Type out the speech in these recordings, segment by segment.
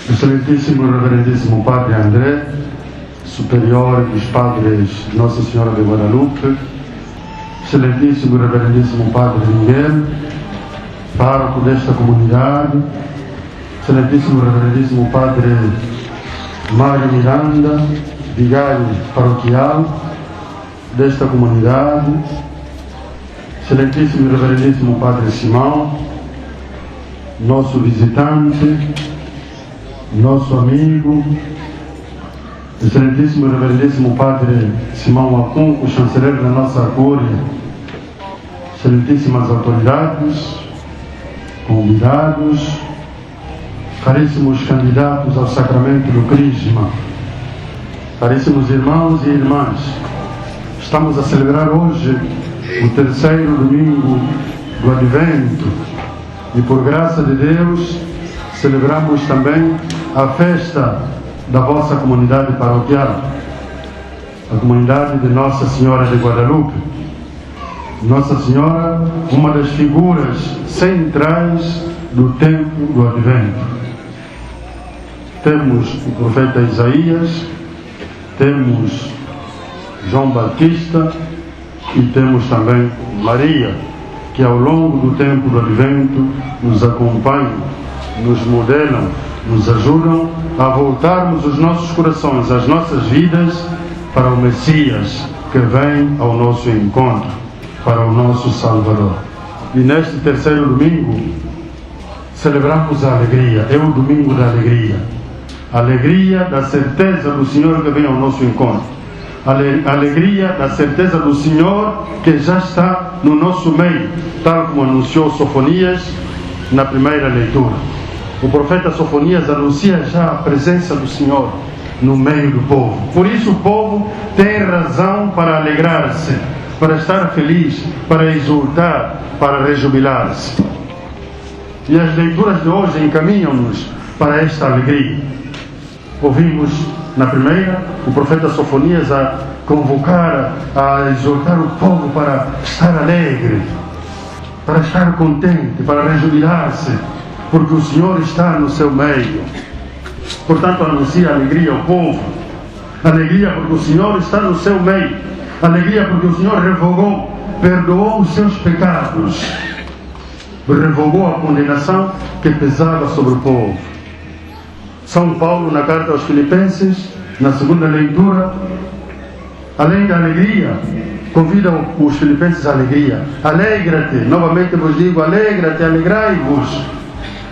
Excelentíssimo e Reverendíssimo Padre André, superior dos Padres de Nossa Senhora de Guadalupe, Excelentíssimo e Reverendíssimo Padre Miguel, pároco desta comunidade, Excelentíssimo e Reverendíssimo Padre Mário Miranda, vigário paroquial desta comunidade, Excelentíssimo e Reverendíssimo Padre Simão, nosso visitante, nosso amigo, Excelentíssimo e Reverendíssimo Padre Simão Acunco, chanceler da nossa Cúria, Excelentíssimas autoridades, convidados, caríssimos candidatos ao sacramento do Crisma, caríssimos irmãos e irmãs, estamos a celebrar hoje o terceiro domingo do Advento e, por graça de Deus, celebramos também a festa da vossa comunidade paroquial, a comunidade de Nossa Senhora de Guadalupe. Nossa Senhora, uma das figuras centrais do tempo do Advento. Temos o profeta Isaías, temos João Batista e temos também Maria, que ao longo do tempo do Advento nos acompanham, nos modelam, nos ajudam a voltarmos os nossos corações, as nossas vidas para o Messias que vem ao nosso encontro, para o nosso Salvador. E neste terceiro domingo celebramos a alegria, é o domingo da alegria. A alegria da certeza do Senhor que vem ao nosso encontro. A alegria da certeza do Senhor que já está no nosso meio, tal como anunciou Sofonias na primeira leitura. O profeta Sofonias anuncia já a presença do Senhor no meio do povo. Por isso o povo tem razão para alegrar-se, para estar feliz, para exultar, para rejubilar-se. E as leituras de hoje encaminham-nos para esta alegria. Ouvimos na primeira o profeta Sofonias a convocar, a exortar o povo para estar alegre, para estar contente, para rejubilar-se, porque o Senhor está no seu meio. Portanto, anuncia alegria ao povo. Alegria porque o Senhor está no seu meio. Alegria porque o Senhor revogou, perdoou os seus pecados, revogou a condenação que pesava sobre o povo. São Paulo, na carta aos Filipenses, na segunda leitura, além da alegria, convida os filipenses à alegria. Alegra-te, novamente vos digo, alegra-te, alegrai-vos.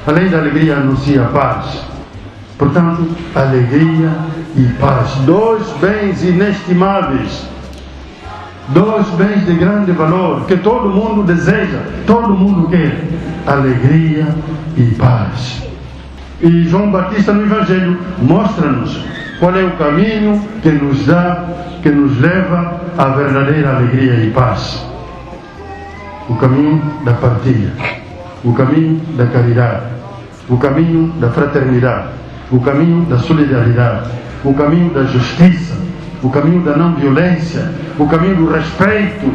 Além da alegria, anuncia a paz. Portanto, alegria e paz, dois bens inestimáveis, dois bens de grande valor, que todo mundo deseja, todo mundo quer, alegria e paz. E João Batista no Evangelho mostra-nos qual é o caminho que nos dá, que nos leva à verdadeira alegria e paz. O caminho da partilha, o caminho da caridade, o caminho da fraternidade, o caminho da solidariedade, o caminho da justiça, o caminho da não violência, o caminho do respeito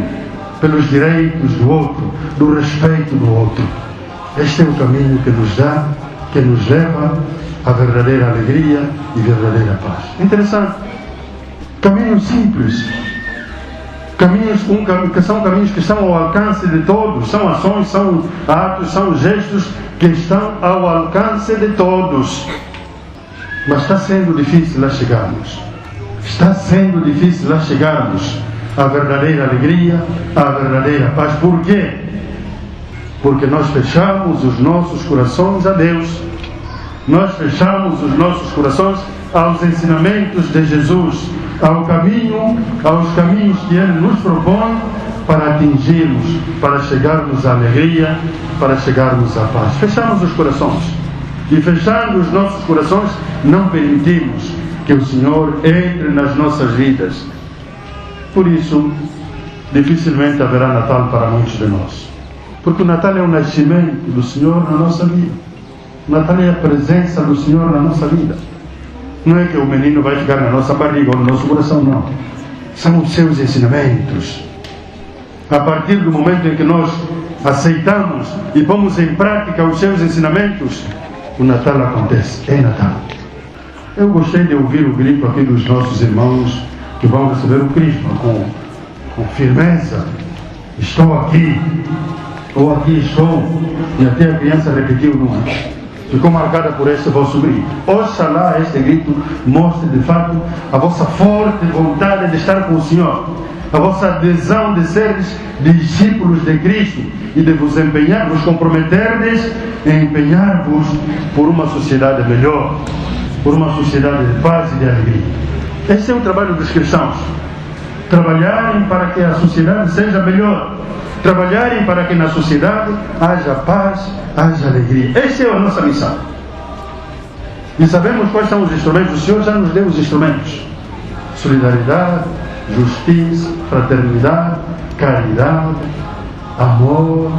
pelos direitos do outro, do respeito do outro. Este é o caminho que nos dá, que nos leva à verdadeira alegria e verdadeira paz. Interessante. Caminhos simples. Caminhos que são caminhos que estão ao alcance de todos. São ações, são atos, são gestos que estão ao alcance de todos. Mas está sendo difícil lá chegarmos. Está sendo difícil lá chegarmos à verdadeira alegria, à verdadeira paz. Por quê? Porque nós fechamos os nossos corações a Deus. Nós fechamos os nossos corações aos ensinamentos de Jesus, ao caminho, aos caminhos que Ele nos propõe para atingirmos, para chegarmos à alegria, para chegarmos à paz. Fechamos os corações. E fechando os nossos corações, não permitimos que o Senhor entre nas nossas vidas. Por isso, dificilmente haverá Natal para muitos de nós. Porque o Natal é o nascimento do Senhor na nossa vida. O Natal é a presença do Senhor na nossa vida. Não é que o menino vai ficar na nossa barriga ou no nosso coração, não. São os seus ensinamentos. A partir do momento em que nós aceitamos e pomos em prática os seus ensinamentos, o Natal acontece. É Natal. Eu gostei de ouvir o grito aqui dos nossos irmãos que vão receber o Crisma com firmeza. Estou aqui, ou aqui estou. E até a criança repetiu, não é? Ficou marcada por este vosso grito. Oxalá este grito mostre de fato a vossa forte vontade de estar com o Senhor, a vossa adesão de seres discípulos de Cristo e de vos empenhar, vos comprometerdes em empenhar-vos por uma sociedade melhor, por uma sociedade de paz e de alegria. Esse é o trabalho dos cristãos. Trabalharem para que a sociedade seja melhor. Trabalharem para que na sociedade haja paz, haja alegria. Essa é a nossa missão. E sabemos quais são os instrumentos. O Senhor já nos deu os instrumentos. Solidariedade, justiça, fraternidade, caridade, amor,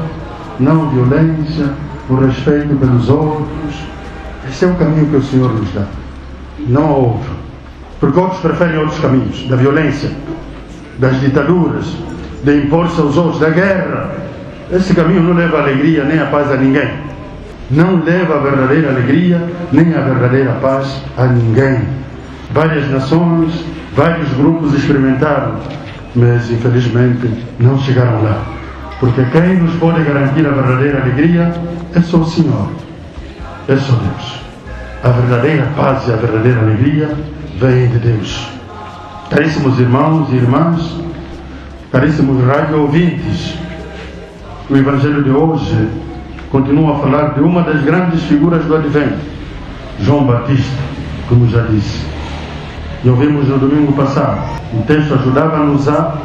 não violência, o respeito pelos outros. Esse é o caminho que o Senhor nos dá. Não há outro. Porque outros preferem outros caminhos. Da violência, das ditaduras, de impor-se aos outros, da guerra. Esse caminho não leva a alegria nem a paz a ninguém. Não leva a verdadeira alegria nem a verdadeira paz a ninguém. Várias nações, vários grupos experimentaram, mas infelizmente não chegaram lá. Porque quem nos pode garantir a verdadeira alegria é só o Senhor, é só Deus. A verdadeira paz e a verdadeira alegria vem de Deus. Caríssimos irmãos e irmãs, caríssimos rádio ouvintes, o Evangelho de hoje continua a falar de uma das grandes figuras do Advento, João Batista, como já disse. E ouvimos no domingo passado. O texto ajudava-nos a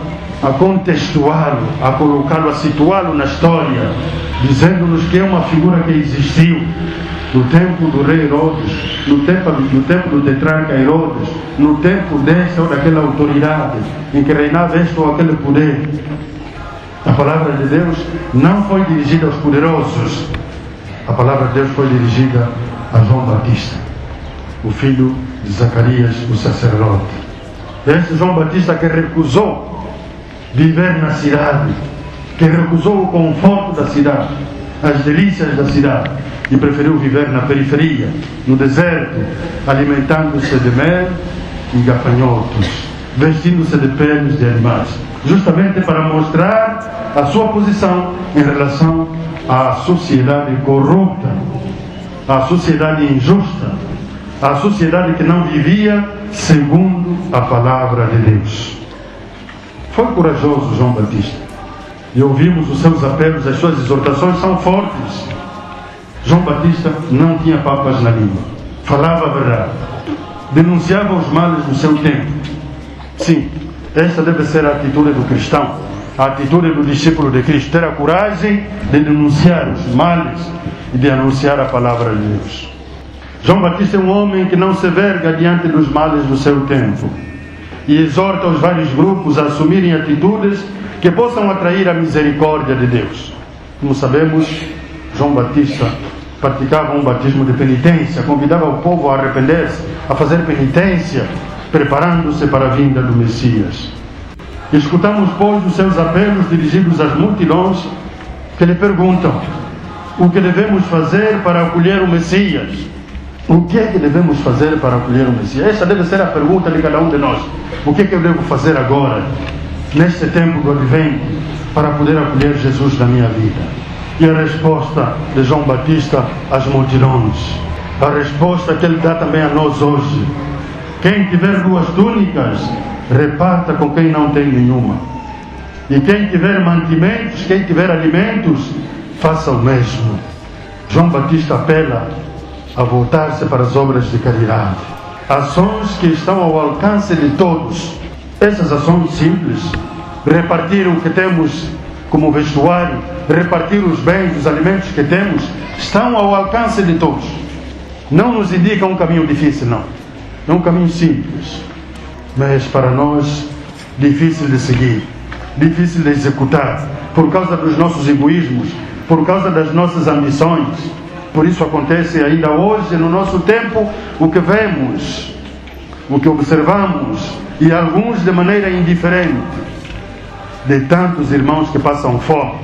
contextuá-lo, a colocá-lo, a situá-lo na história, dizendo-nos que é uma figura que existiu no tempo do rei Herodes, no tempo do tetrarca Herodes, no tempo desta ou daquela autoridade, em que reinava este ou aquele poder. A palavra de Deus não foi dirigida aos poderosos. A palavra de Deus foi dirigida a João Batista, o filho de Zacarias, o sacerdote. Este João Batista que recusou viver na cidade, que recusou o conforto da cidade, as delícias da cidade, e preferiu viver na periferia, no deserto, alimentando-se de mel e gafanhotos, vestindo-se de peles de animais, justamente para mostrar a sua posição em relação à sociedade corrupta, à sociedade injusta, à sociedade que não vivia segundo a palavra de Deus. Foi corajoso João Batista, e ouvimos os seus apelos, as suas exortações são fortes. João Batista não tinha papas na língua, falava a verdade, denunciava os males do seu tempo. Sim, esta deve ser a atitude do cristão, a atitude do discípulo de Cristo, ter a coragem de denunciar os males e de anunciar a palavra de Deus. João Batista é um homem que não se verga diante dos males do seu tempo e exorta os vários grupos a assumirem atitudes que possam atrair a misericórdia de Deus. Como sabemos, João Batista praticava um batismo de penitência, convidava o povo a arrepender-se, a fazer penitência, preparando-se para a vinda do Messias. Escutamos, pois, os seus apelos dirigidos às multidões que lhe perguntam o que devemos fazer para acolher o Messias. O que é que devemos fazer para acolher o Messias? Essa deve ser a pergunta de cada um de nós. O que é que eu devo fazer agora, neste tempo do Advento, para poder acolher Jesus na minha vida? E a resposta de João Batista às multidões, a resposta que ele dá também a nós hoje: quem tiver 2 túnicas, reparta com quem não tem nenhuma. E quem tiver mantimentos, quem tiver alimentos, faça o mesmo. João Batista apela a voltar-se para as obras de caridade, ações que estão ao alcance de todos. Essas ações simples, repartir o que temos como vestuário, repartir os bens, os alimentos que temos, estão ao alcance de todos. Não nos indica um caminho difícil, não. É um caminho simples, mas para nós difícil de seguir, difícil de executar, por causa dos nossos egoísmos, por causa das nossas ambições. Por isso acontece ainda hoje, no nosso tempo, o que vemos, o que observamos, e alguns de maneira indiferente, de tantos irmãos que passam fome,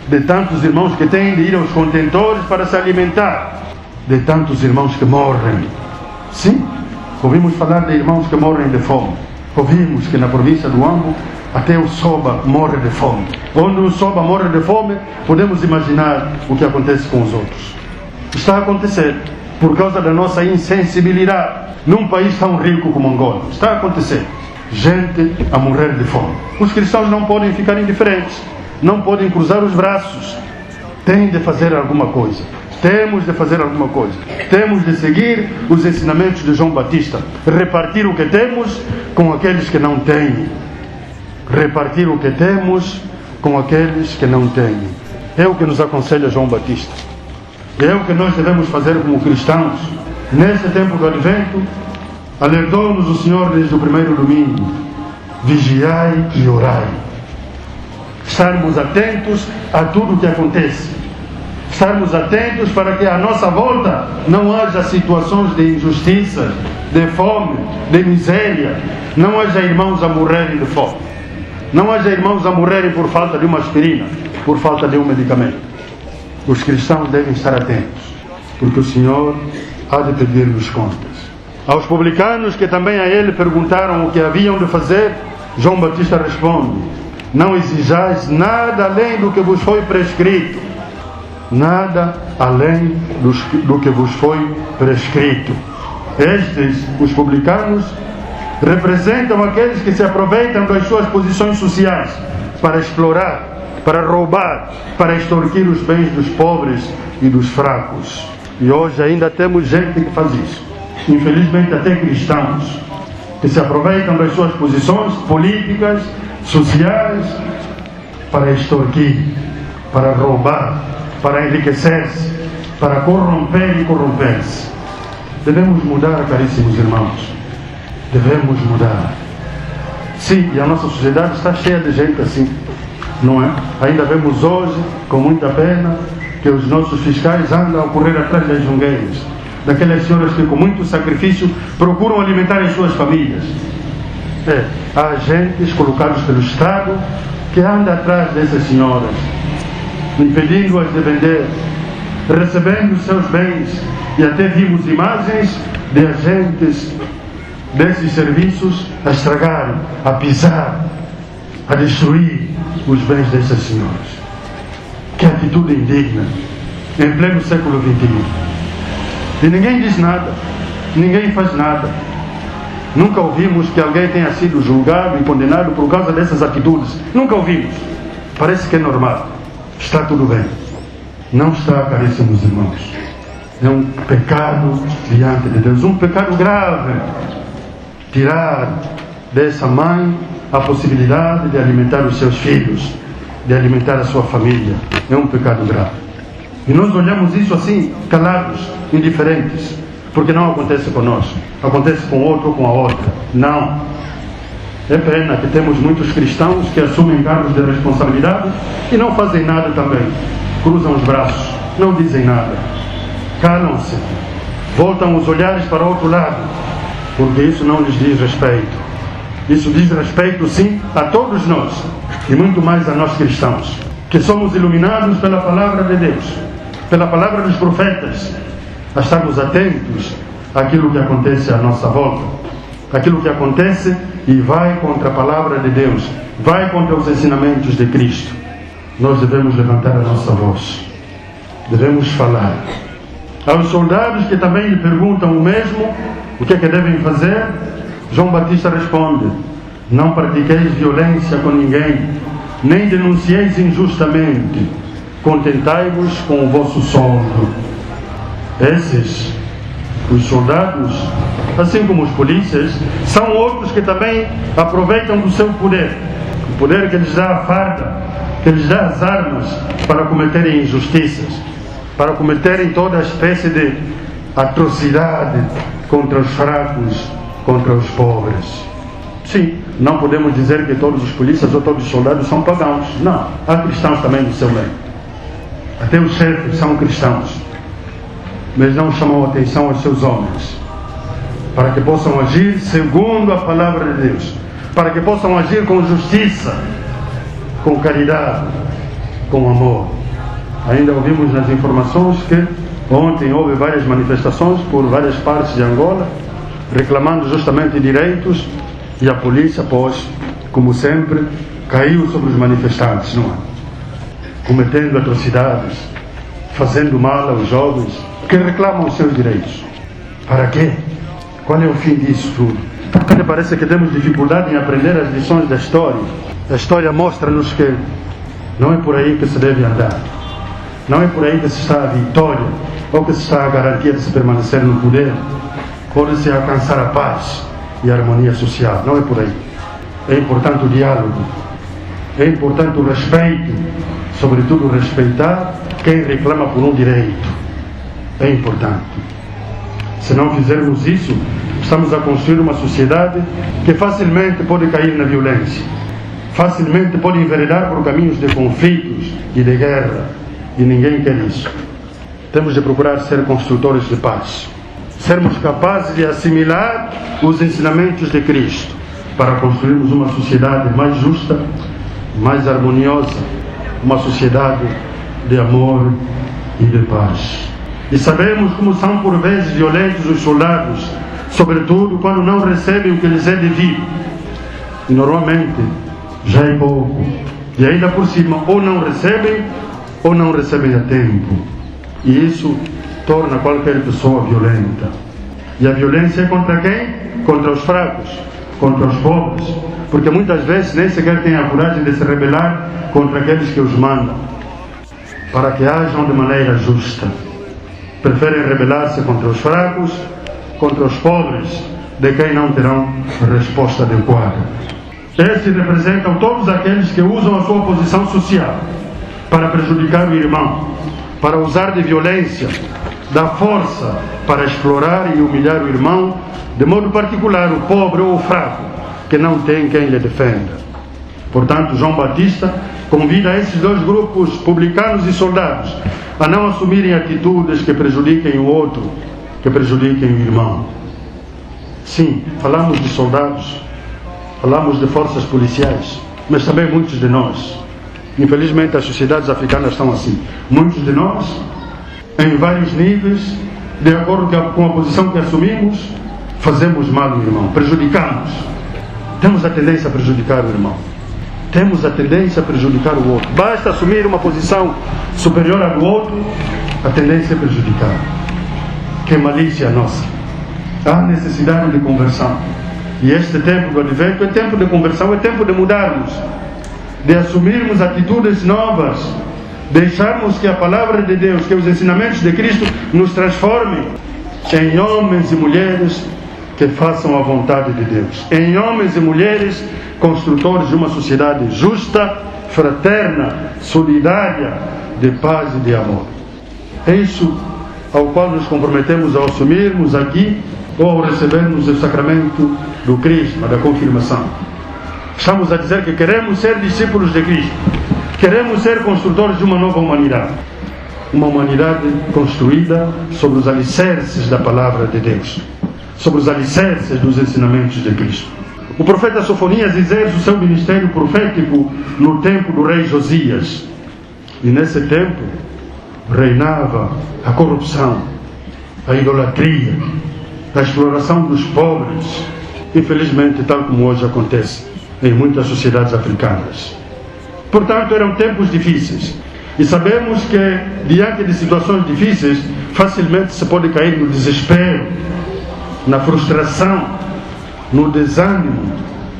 de tantos irmãos que têm de ir aos contentores para se alimentar, de tantos irmãos que morrem. Sim, ouvimos falar de irmãos que morrem de fome. Ouvimos que na província do Ambo até o Soba morre de fome. Onde o Soba morre de fome, podemos imaginar o que acontece com os outros. Está a acontecer por causa da nossa insensibilidade num país tão rico como Angola. Está a acontecer. Gente a morrer de fome. Os cristãos não podem ficar indiferentes, não podem cruzar os braços. Têm de fazer alguma coisa. Temos de fazer alguma coisa. Temos de seguir os ensinamentos de João Batista. Repartir o que temos com aqueles que não têm. Repartir o que temos com aqueles que não têm. É o que nos aconselha João Batista. É o que nós devemos fazer como cristãos. Neste tempo do Advento, alertou-nos o Senhor desde o primeiro domingo: vigiai e orai. Estarmos atentos a tudo o que acontece. Estarmos atentos para que à nossa volta não haja situações de injustiça, de fome, de miséria. Não haja irmãos a morrerem de fome. Não haja irmãos a morrerem por falta de uma aspirina, por falta de um medicamento. Os cristãos devem estar atentos, porque o Senhor há de pedir-nos contas. Aos publicanos que também a ele perguntaram o que haviam de fazer, João Batista responde: não exijais nada além do que vos foi prescrito. Nada além do que vos foi prescrito. Estes, os publicanos, representam aqueles que se aproveitam das suas posições sociais para explorar, para roubar, para extorquir os bens dos pobres e dos fracos. E hoje ainda temos gente que faz isso. Infelizmente até cristãos que se aproveitam das suas posições políticas, sociais, para extorquir, para roubar, para enriquecer-se, para corromper e corromper-se. Devemos mudar, caríssimos irmãos. Devemos mudar. Sim, e a nossa sociedade está cheia de gente assim, não é? Ainda vemos hoje, com muita pena, que os nossos fiscais andam a correr atrás das jungueiras, daquelas senhoras que com muito sacrifício procuram alimentar as suas famílias. Há agentes colocados pelo Estado que andam atrás dessas senhoras, impedindo-as de vender, recebendo os seus bens. E até vimos imagens de agentes desses serviços a estragar, a pisar, a destruir os bens dessas senhoras. Que atitude indigna, em pleno século XXI. E ninguém diz nada, ninguém faz nada. Nunca ouvimos que alguém tenha sido julgado e condenado por causa dessas atitudes. Nunca ouvimos. Parece que é normal. Está tudo bem. Não está, caríssimos irmãos. É um pecado diante de Deus, um pecado grave. Tirar dessa mãe a possibilidade de alimentar os seus filhos, de alimentar a sua família. É um pecado grave. E nós olhamos isso assim, calados, indiferentes, porque não acontece conosco, acontece com outro ou com a outra. Não. É pena que temos muitos cristãos que assumem cargos de responsabilidade e não fazem nada também. Cruzam os braços, não dizem nada, calam-se, voltam os olhares para o outro lado, porque isso não lhes diz respeito. Isso diz respeito, sim, a todos nós, e muito mais a nós cristãos, que somos iluminados pela palavra de Deus, pela palavra dos profetas, a estarmos atentos àquilo que acontece à nossa volta, aquilo que acontece e vai contra a palavra de Deus, vai contra os ensinamentos de Cristo. Nós devemos levantar a nossa voz, devemos falar. Aos soldados que também lhe perguntam o mesmo, o que é que devem fazer, João Batista responde: não pratiqueis violência com ninguém, nem denuncieis injustamente, contentai-vos com o vosso soldo. Esses, os soldados, assim como os polícias, são outros que também aproveitam do seu poder, o poder que lhes dá a farda, que lhes dá as armas para cometerem injustiças, para cometerem toda a espécie de atrocidade contra os fracos, contra os pobres. Sim, não podemos dizer que todos os polícias ou todos os soldados são pagãos. Não, há cristãos também no seu meio. Até os chefes são cristãos, mas não chamam atenção aos seus homens, para que possam agir segundo a palavra de Deus, para que possam agir com justiça, com caridade, com amor. Ainda ouvimos nas informações que Ontem houve várias manifestações por várias partes de Angola, reclamando justamente direitos, e a polícia, pois, como sempre, caiu sobre os manifestantes, não é? Cometendo atrocidades, fazendo mal aos jovens que reclamam os seus direitos. Para quê? Qual é o fim disso tudo? Porque parece que temos dificuldade em aprender as lições da história. A história mostra-nos que não é por aí que se deve andar. Não é por aí que se está a vitória, ou que se está a garantia de se permanecer no poder, ou de se alcançar a paz e a harmonia social. Não é por aí. É importante o diálogo. É importante o respeito. Sobretudo respeitar quem reclama por um direito. É importante. Se não fizermos isso, estamos a construir uma sociedade que facilmente pode cair na violência, facilmente pode enveredar por caminhos de conflitos e de guerra, e ninguém quer isso. Temos de procurar ser construtores de paz, sermos capazes de assimilar os ensinamentos de Cristo para construirmos uma sociedade mais justa, mais harmoniosa, uma sociedade de amor e de paz. E sabemos como são por vezes violentos os soldados, sobretudo quando não recebem o que lhes é devido. E normalmente já é pouco. E ainda por cima, ou não recebem a tempo. E isso torna qualquer pessoa violenta. E a violência é contra quem? Contra os fracos, contra os pobres. Porque muitas vezes nem sequer têm a coragem de se rebelar contra aqueles que os mandam, para que ajam de maneira justa. Preferem rebelar-se contra os fracos, contra os pobres, de quem não terão resposta adequada. Esses representam todos aqueles que usam a sua posição social para prejudicar o irmão, para usar de violência, da força para explorar e humilhar o irmão, de modo particular o pobre ou o fraco, que não tem quem lhe defenda. Portanto, João Batista convida esses dois grupos, publicanos e soldados, a não assumirem atitudes que prejudiquem o outro, que prejudiquem o irmão. Sim, falamos de soldados, falamos de forças policiais, mas também muitos de nós. Infelizmente as sociedades africanas estão assim. Muitos de nós, em vários níveis, de acordo com a posição que assumimos, fazemos mal ao irmão, prejudicamos. Temos a tendência a prejudicar o irmão. Temos a tendência a prejudicar o outro. Basta assumir uma posição superior à do outro, a tendência é prejudicar. Que malícia nossa. Há necessidade de conversão. E este tempo do advento é tempo de conversão, é tempo de mudarmos, de assumirmos atitudes novas, deixarmos que a palavra de Deus, que os ensinamentos de Cristo nos transformem em homens e mulheres que façam a vontade de Deus, em homens e mulheres construtores de uma sociedade justa, fraterna, solidária, de paz e de amor. É isso ao qual nos comprometemos ao assumirmos aqui ou ao recebermos o sacramento do Crisma, da confirmação. Estamos a dizer que queremos ser discípulos de Cristo, queremos ser construtores de uma nova humanidade, uma humanidade construída sobre os alicerces da palavra de Deus, sobre os alicerces dos ensinamentos de Cristo. O profeta Sofonias exerce o seu ministério profético no tempo do rei Josias. E nesse tempo reinava a corrupção, a idolatria, a exploração dos pobres. Infelizmente, tal como hoje acontece em muitas sociedades africanas. Portanto, eram tempos difíceis. E sabemos que, diante de situações difíceis, facilmente se pode cair no desespero, na frustração, no desânimo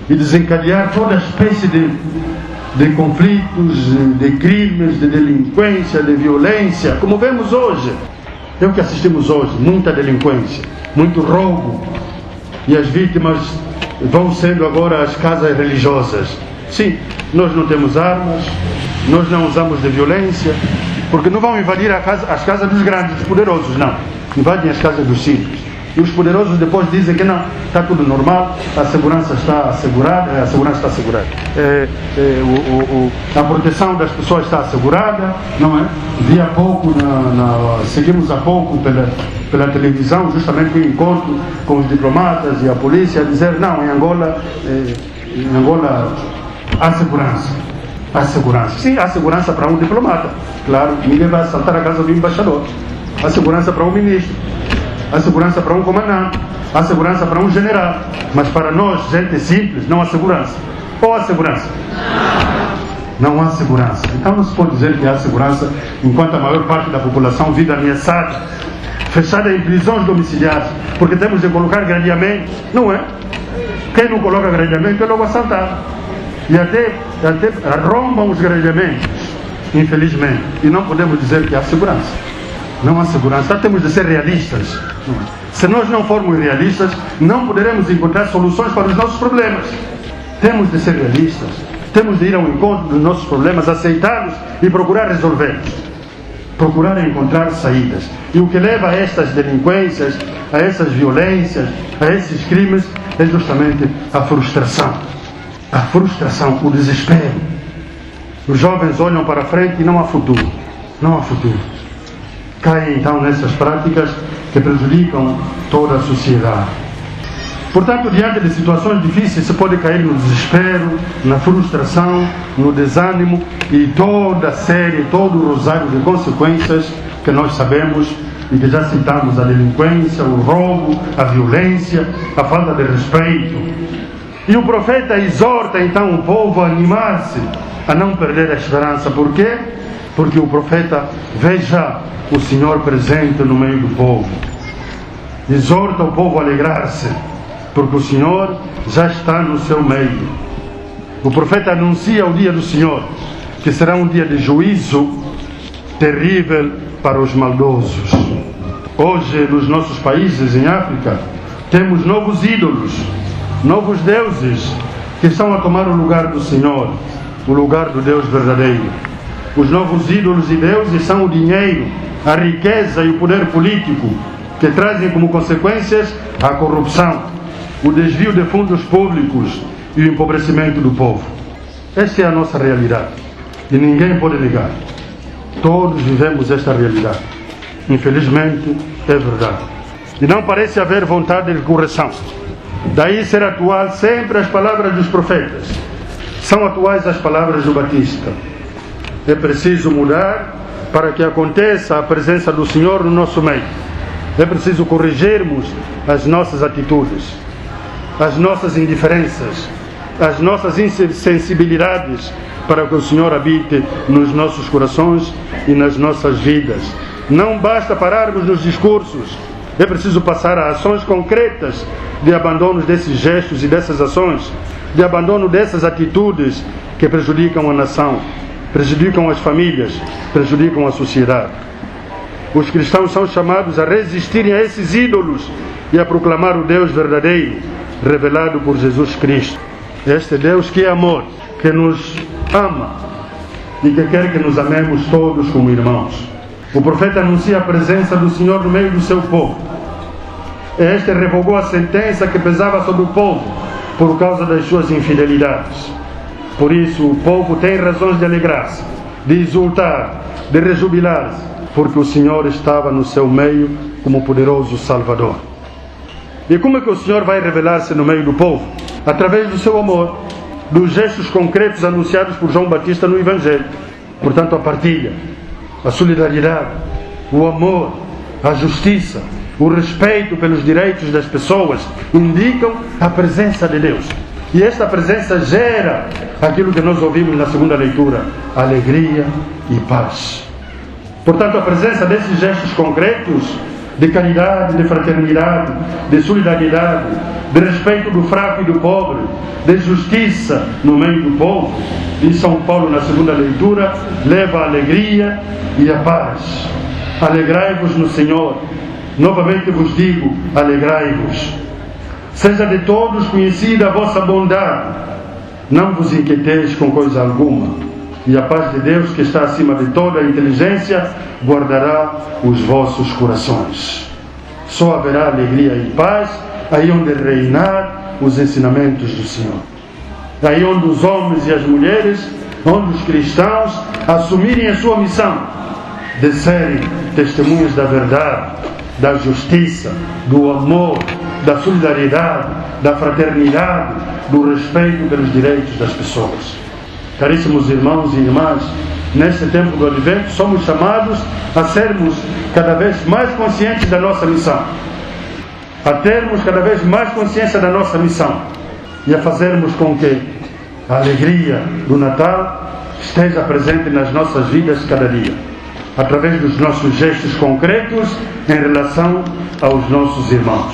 e desencadear toda espécie de conflitos, de crimes, de delinquência, de violência, como vemos hoje. É o que assistimos hoje, muita delinquência, muito roubo, e as vítimas vão sendo agora as casas religiosas. Sim, nós não temos armas, nós não usamos de violência, porque não vão invadir as casas dos grandes, dos poderosos, não. Invadem as casas dos simples. E os poderosos depois dizem que não, está tudo normal, a segurança está assegurada, a proteção das pessoas está assegurada, não é? Vi há pouco, seguimos há pouco pela televisão, justamente o encontro com os diplomatas e a polícia, a dizer, não, em Angola há segurança. Há segurança. Sim, há segurança para um diplomata. Claro, ninguém vai assaltar a casa do embaixador. há segurança para um ministro, há segurança para um comandante, há segurança para um general, mas para nós, gente simples, não há segurança. Ou há segurança? Não há segurança. Então não se pode dizer que há segurança enquanto a maior parte da população vive ameaçada, fechada em prisões domiciliares, porque temos de colocar gradeamento, não é? Quem não coloca gradeamento é logo assaltado. E até arrombam os gradeamentos, infelizmente. E não podemos dizer que há segurança. Não há segurança. Então temos de ser realistas. Se nós não formos realistas, não poderemos encontrar soluções para os nossos problemas. Temos de ser realistas. Temos de ir ao encontro dos nossos problemas, aceitá-los e procurar resolvê-los. Procurar encontrar saídas. E o que leva a estas delinquências, a essas violências, a esses crimes, é justamente a frustração. A frustração, o desespero. Os jovens olham para frente e não há futuro. Não há futuro. Caem então nessas práticas que prejudicam toda a sociedade. Portanto, diante de situações difíceis, se pode cair no desespero, na frustração, no desânimo e toda a série, todo o rosário de consequências que nós sabemos e que já citamos: a delinquência, o roubo, a violência, a falta de respeito. E o profeta exorta então o povo a animar-se, a não perder a esperança. Por quê? Porque o profeta vê já o Senhor presente no meio do povo. Exorta o povo a alegrar-se, porque o Senhor já está no seu meio. O profeta anuncia o dia do Senhor, que será um dia de juízo terrível para os maldosos. Hoje, nos nossos países em África, temos novos ídolos, novos deuses, que estão a tomar o lugar do Senhor, o lugar do Deus verdadeiro. Os novos ídolos e deuses são o dinheiro, a riqueza e o poder político, que trazem como consequências a corrupção, o desvio de fundos públicos e o empobrecimento do povo. Esta é a nossa realidade e ninguém pode negar. Todos vivemos esta realidade. Infelizmente, é verdade. E não parece haver vontade de correção. Daí ser atual sempre as palavras dos profetas. São atuais as palavras do Batista. É preciso mudar para que aconteça a presença do Senhor no nosso meio. É preciso corrigirmos as nossas atitudes, as nossas indiferenças, as nossas insensibilidades, para que o Senhor habite nos nossos corações e nas nossas vidas. Não basta pararmos nos discursos, é preciso passar a ações concretas de abandono desses gestos e dessas ações, de abandono dessas atitudes que prejudicam a nação, prejudicam as famílias, prejudicam a sociedade. Os cristãos são chamados a resistirem a esses ídolos e a proclamar o Deus verdadeiro, revelado por Jesus Cristo. Este Deus que é amor, que nos ama e que quer que nos amemos todos como irmãos. O profeta anuncia a presença do Senhor no meio do seu povo. Este revogou a sentença que pesava sobre o povo por causa das suas infidelidades. Por isso o povo tem razões de alegrar-se, de exultar, de rejubilar-se, porque o Senhor estava no seu meio como poderoso Salvador. E como é que o Senhor vai revelar-se no meio do povo? Através do seu amor, dos gestos concretos anunciados por João Batista no Evangelho. Portanto, a partilha, a solidariedade, o amor, a justiça, o respeito pelos direitos das pessoas indicam a presença de Deus. E esta presença gera aquilo que nós ouvimos na segunda leitura: alegria e paz. Portanto, a presença desses gestos concretos de caridade, de fraternidade, de solidariedade, de respeito do fraco e do pobre, de justiça no meio do povo, e São Paulo na segunda leitura leva a alegria e a paz. Alegrai-vos no Senhor. Novamente vos digo, alegrai-vos. Seja de todos conhecida a vossa bondade. Não vos inquieteis com coisa alguma. E a paz de Deus, que está acima de toda a inteligência, guardará os vossos corações. Só haverá alegria e paz aí onde reinar os ensinamentos do Senhor. Aí onde os homens e as mulheres, onde os cristãos assumirem a sua missão de serem testemunhas da verdade, da justiça, do amor, da solidariedade, da fraternidade, do respeito pelos direitos das pessoas. Caríssimos irmãos e irmãs, neste tempo do Advento, somos chamados a sermos cada vez mais conscientes da nossa missão, a termos cada vez mais consciência da nossa missão e a fazermos com que a alegria do Natal esteja presente nas nossas vidas cada dia, através dos nossos gestos concretos em relação aos nossos irmãos.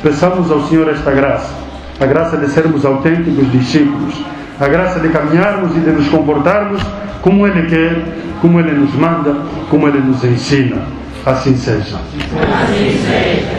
Peçamos ao Senhor esta graça, a graça de sermos autênticos discípulos, a graça de caminharmos e de nos comportarmos como Ele quer, como Ele nos manda, como Ele nos ensina. Assim seja. Assim seja.